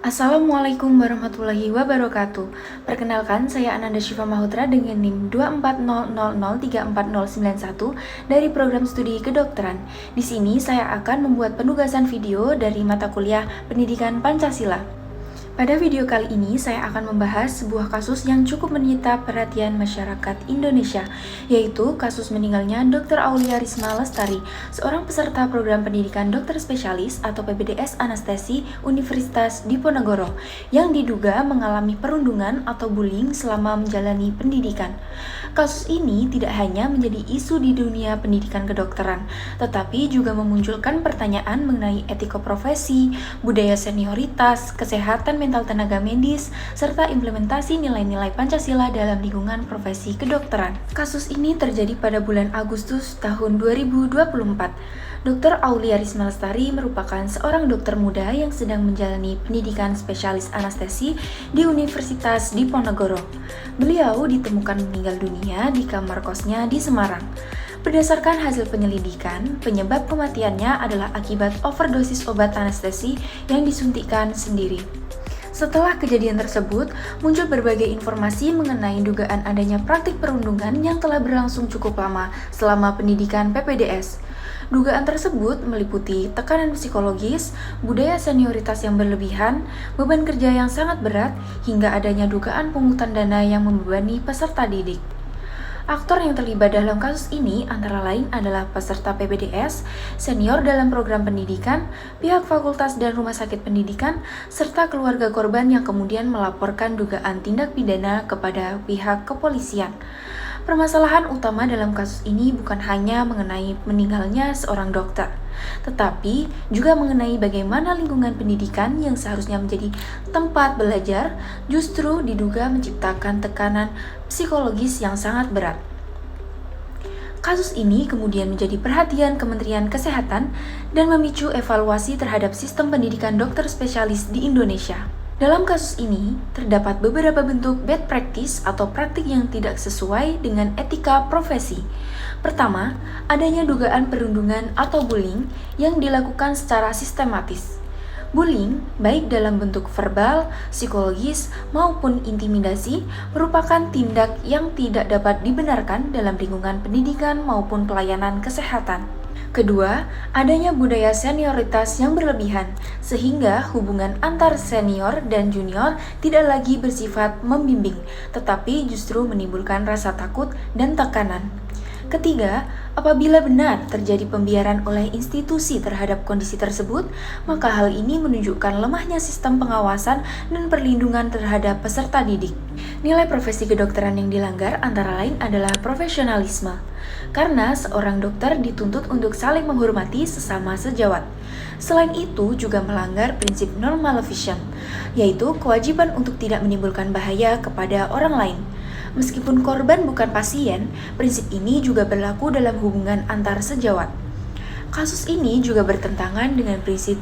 Assalamualaikum warahmatullahi wabarakatuh. Perkenalkan, saya Ananda Syifa Mahutra dengan NIM 24000349091 dari program studi kedokteran. Di sini saya akan membuat penugasan video dari mata kuliah Pendidikan Pancasila. Pada video kali ini, saya akan membahas sebuah kasus yang cukup menyita perhatian masyarakat Indonesia, yaitu kasus meninggalnya Dr. Aulia Risma Lestari, seorang peserta program pendidikan dokter spesialis atau PPDS Anestesi Universitas Diponegoro, yang diduga mengalami perundungan atau bullying selama menjalani pendidikan. Kasus ini tidak hanya menjadi isu di dunia pendidikan kedokteran, tetapi juga memunculkan pertanyaan mengenai etika profesi, budaya senioritas, kesehatan mental tenaga medis, serta implementasi nilai-nilai Pancasila dalam lingkungan profesi kedokteran. Kasus ini terjadi pada bulan Agustus tahun 2024. Dr. Aulia Risma Lestari merupakan seorang dokter muda yang sedang menjalani pendidikan spesialis anestesi di Universitas Diponegoro. Beliau ditemukan meninggal dunia di kamar kosnya di Semarang. Berdasarkan hasil penyelidikan, penyebab kematiannya adalah akibat overdosis obat anestesi yang disuntikkan sendiri. Setelah kejadian tersebut, muncul berbagai informasi mengenai dugaan adanya praktik perundungan yang telah berlangsung cukup lama selama pendidikan PPDS. Dugaan tersebut meliputi tekanan psikologis, budaya senioritas yang berlebihan, beban kerja yang sangat berat, hingga adanya dugaan pungutan dana yang membebani peserta didik. Aktor yang terlibat dalam kasus ini antara lain adalah peserta PPDS, senior dalam program pendidikan, pihak fakultas dan rumah sakit pendidikan, serta keluarga korban yang kemudian melaporkan dugaan tindak pidana kepada pihak kepolisian. Permasalahan utama dalam kasus ini bukan hanya mengenai meninggalnya seorang dokter, tetapi juga mengenai bagaimana lingkungan pendidikan yang seharusnya menjadi tempat belajar justru diduga menciptakan tekanan psikologis yang sangat berat. Kasus ini kemudian menjadi perhatian Kementerian Kesehatan dan memicu evaluasi terhadap sistem pendidikan dokter spesialis di Indonesia. Dalam kasus ini, terdapat beberapa bentuk bad practice atau praktik yang tidak sesuai dengan etika profesi. Pertama, adanya dugaan perundungan atau bullying yang dilakukan secara sistematis. Bullying, baik dalam bentuk verbal, psikologis, maupun intimidasi, merupakan tindak yang tidak dapat dibenarkan dalam lingkungan pendidikan maupun pelayanan kesehatan. Kedua, adanya budaya senioritas yang berlebihan, sehingga hubungan antar senior dan junior tidak lagi bersifat membimbing, tetapi justru menimbulkan rasa takut dan tekanan. Ketiga, apabila benar terjadi pembiaran oleh institusi terhadap kondisi tersebut, maka hal ini menunjukkan lemahnya sistem pengawasan dan perlindungan terhadap peserta didik. Nilai profesi kedokteran yang dilanggar antara lain adalah profesionalisme, karena seorang dokter dituntut untuk saling menghormati sesama sejawat. Selain itu juga melanggar prinsip non-maleficent, yaitu kewajiban untuk tidak menimbulkan bahaya kepada orang lain. Meskipun korban bukan pasien, prinsip ini juga berlaku dalam hubungan antar sejawat. Kasus ini juga bertentangan dengan prinsip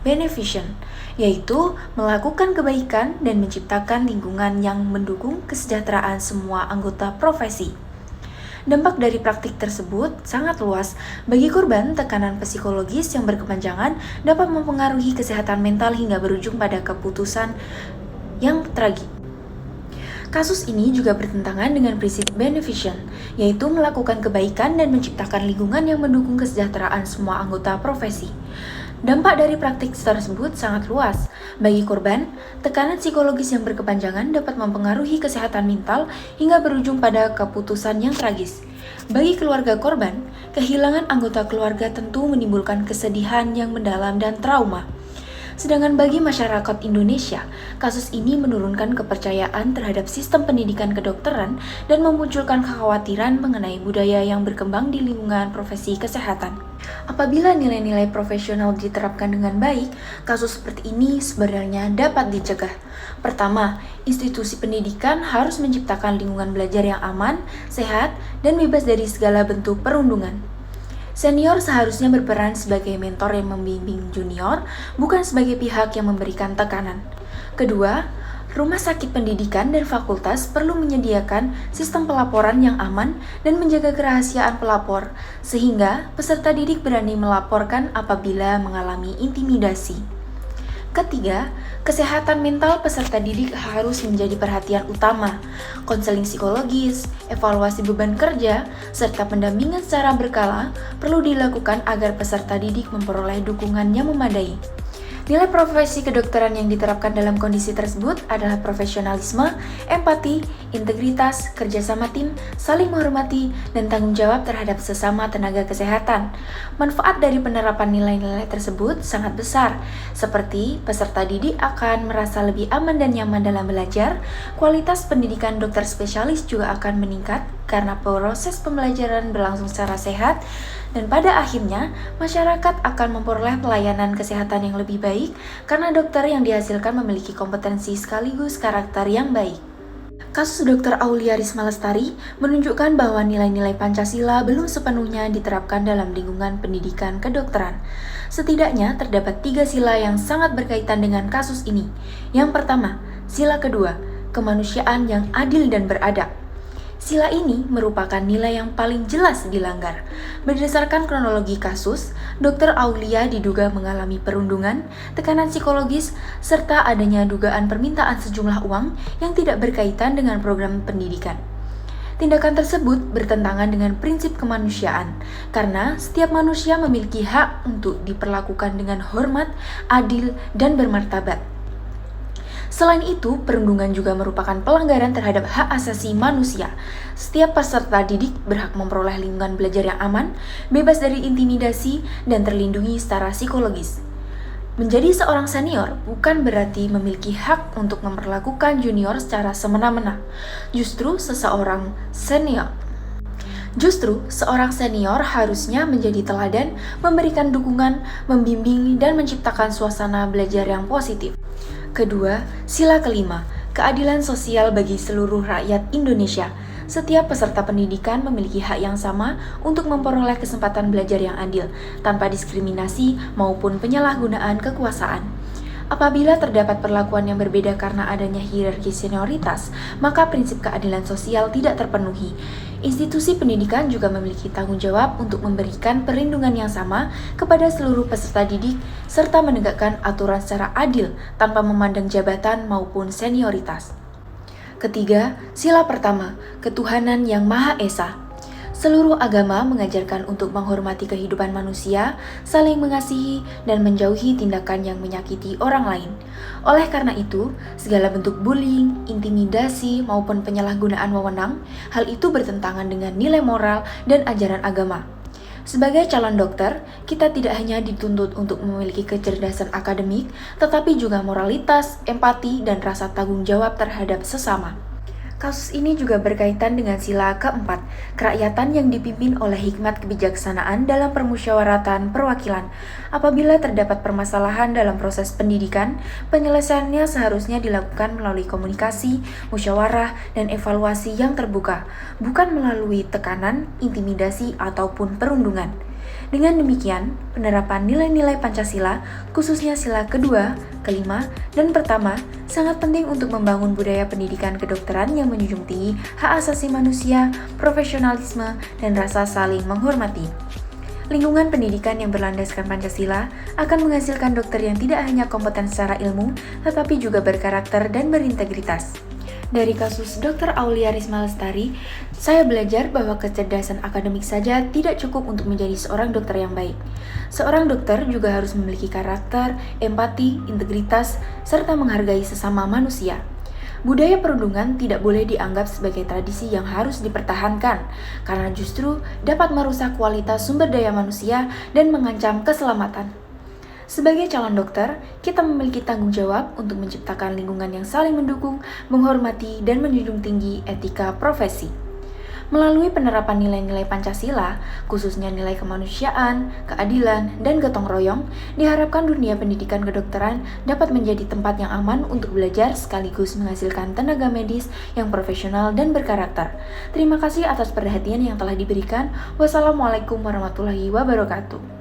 beneficent, yaitu melakukan kebaikan dan menciptakan lingkungan yang mendukung kesejahteraan semua anggota profesi. Dampak dari praktik tersebut sangat luas. Bagi korban, tekanan psikologis yang berkepanjangan dapat mempengaruhi kesehatan mental hingga berujung pada keputusan yang tragis. Kasus ini juga bertentangan dengan prinsip beneficent, yaitu melakukan kebaikan dan menciptakan lingkungan yang mendukung kesejahteraan semua anggota profesi. Dampak dari praktik tersebut sangat luas. Bagi korban, tekanan psikologis yang berkepanjangan dapat mempengaruhi kesehatan mental hingga berujung pada keputusan yang tragis. Bagi keluarga korban, kehilangan anggota keluarga tentu menimbulkan kesedihan yang mendalam dan trauma. Sedangkan bagi masyarakat Indonesia, kasus ini menurunkan kepercayaan terhadap sistem pendidikan kedokteran dan memunculkan kekhawatiran mengenai budaya yang berkembang di lingkungan profesi kesehatan. Apabila nilai-nilai profesional diterapkan dengan baik, kasus seperti ini sebenarnya dapat dicegah. Pertama, institusi pendidikan harus menciptakan lingkungan belajar yang aman, sehat, dan bebas dari segala bentuk perundungan. Senior seharusnya berperan sebagai mentor yang membimbing junior, bukan sebagai pihak yang memberikan tekanan. Kedua, rumah sakit pendidikan dan fakultas perlu menyediakan sistem pelaporan yang aman dan menjaga kerahasiaan pelapor, sehingga peserta didik berani melaporkan apabila mengalami intimidasi. Ketiga, kesehatan mental peserta didik harus menjadi perhatian utama. Konseling psikologis, evaluasi beban kerja, serta pendampingan secara berkala perlu dilakukan agar peserta didik memperoleh dukungan yang memadai. Nilai profesi kedokteran yang diterapkan dalam kondisi tersebut adalah profesionalisme, empati, integritas, kerjasama tim, saling menghormati, dan tanggung jawab terhadap sesama tenaga kesehatan. Manfaat dari penerapan nilai-nilai tersebut sangat besar, seperti peserta didik akan merasa lebih aman dan nyaman dalam belajar, kualitas pendidikan dokter spesialis juga akan meningkat karena proses pembelajaran berlangsung secara sehat, dan pada akhirnya masyarakat akan memperoleh pelayanan kesehatan yang lebih baik karena dokter yang dihasilkan memiliki kompetensi sekaligus karakter yang baik. Kasus Dr. Aulia Risma Lestari menunjukkan bahwa nilai-nilai Pancasila belum sepenuhnya diterapkan dalam lingkungan pendidikan kedokteran. Setidaknya terdapat 3 sila yang sangat berkaitan dengan kasus ini. Yang pertama, sila kedua, kemanusiaan yang adil dan beradab. Sila ini merupakan nilai yang paling jelas dilanggar. Berdasarkan kronologi kasus, Dr. Aulia diduga mengalami perundungan, tekanan psikologis, serta adanya dugaan permintaan sejumlah uang yang tidak berkaitan dengan program pendidikan. Tindakan tersebut bertentangan dengan prinsip kemanusiaan, karena setiap manusia memiliki hak untuk diperlakukan dengan hormat, adil, dan bermartabat. Selain itu, perundungan juga merupakan pelanggaran terhadap hak asasi manusia. Setiap peserta didik berhak memperoleh lingkungan belajar yang aman, bebas dari intimidasi, dan terlindungi secara psikologis. Menjadi seorang senior bukan berarti memiliki hak untuk memperlakukan junior secara semena-mena. Justru seorang senior harusnya menjadi teladan, memberikan dukungan, membimbing, dan menciptakan suasana belajar yang positif. Kedua, sila kelima, keadilan sosial bagi seluruh rakyat Indonesia. Setiap peserta pendidikan memiliki hak yang sama untuk memperoleh kesempatan belajar yang adil, tanpa diskriminasi maupun penyalahgunaan kekuasaan. Apabila terdapat perlakuan yang berbeda karena adanya hierarki senioritas, maka prinsip keadilan sosial tidak terpenuhi. Institusi pendidikan juga memiliki tanggung jawab untuk memberikan perlindungan yang sama kepada seluruh peserta didik, serta menegakkan aturan secara adil tanpa memandang jabatan maupun senioritas. Ketiga, sila pertama, ketuhanan yang Maha Esa. Seluruh agama mengajarkan untuk menghormati kehidupan manusia, saling mengasihi, dan menjauhi tindakan yang menyakiti orang lain. Oleh karena itu, segala bentuk bullying, intimidasi, maupun penyalahgunaan wewenang, hal itu bertentangan dengan nilai moral dan ajaran agama. Sebagai calon dokter, kita tidak hanya dituntut untuk memiliki kecerdasan akademik, tetapi juga moralitas, empati, dan rasa tanggung jawab terhadap sesama. Kasus ini juga berkaitan dengan sila keempat, kerakyatan yang dipimpin oleh hikmat kebijaksanaan dalam permusyawaratan perwakilan. Apabila terdapat permasalahan dalam proses pendidikan, penyelesaiannya seharusnya dilakukan melalui komunikasi, musyawarah, dan evaluasi yang terbuka, bukan melalui tekanan, intimidasi, ataupun perundungan. Dengan demikian, penerapan nilai-nilai Pancasila, khususnya sila kedua, kelima, dan pertama, sangat penting untuk membangun budaya pendidikan kedokteran yang menjunjung tinggi hak asasi manusia, profesionalisme, dan rasa saling menghormati. Lingkungan pendidikan yang berlandaskan Pancasila akan menghasilkan dokter yang tidak hanya kompeten secara ilmu, tetapi juga berkarakter dan berintegritas. Dari kasus Dr. Aulia Risma Lestari, saya belajar bahwa kecerdasan akademik saja tidak cukup untuk menjadi seorang dokter yang baik. Seorang dokter juga harus memiliki karakter, empati, integritas, serta menghargai sesama manusia. Budaya perundungan tidak boleh dianggap sebagai tradisi yang harus dipertahankan, karena justru dapat merusak kualitas sumber daya manusia dan mengancam keselamatan. Sebagai calon dokter, kita memiliki tanggung jawab untuk menciptakan lingkungan yang saling mendukung, menghormati, dan menjunjung tinggi etika profesi. Melalui penerapan nilai-nilai Pancasila, khususnya nilai kemanusiaan, keadilan, dan gotong royong, diharapkan dunia pendidikan kedokteran dapat menjadi tempat yang aman untuk belajar sekaligus menghasilkan tenaga medis yang profesional dan berkarakter. Terima kasih atas perhatian yang telah diberikan. Wassalamualaikum warahmatullahi wabarakatuh.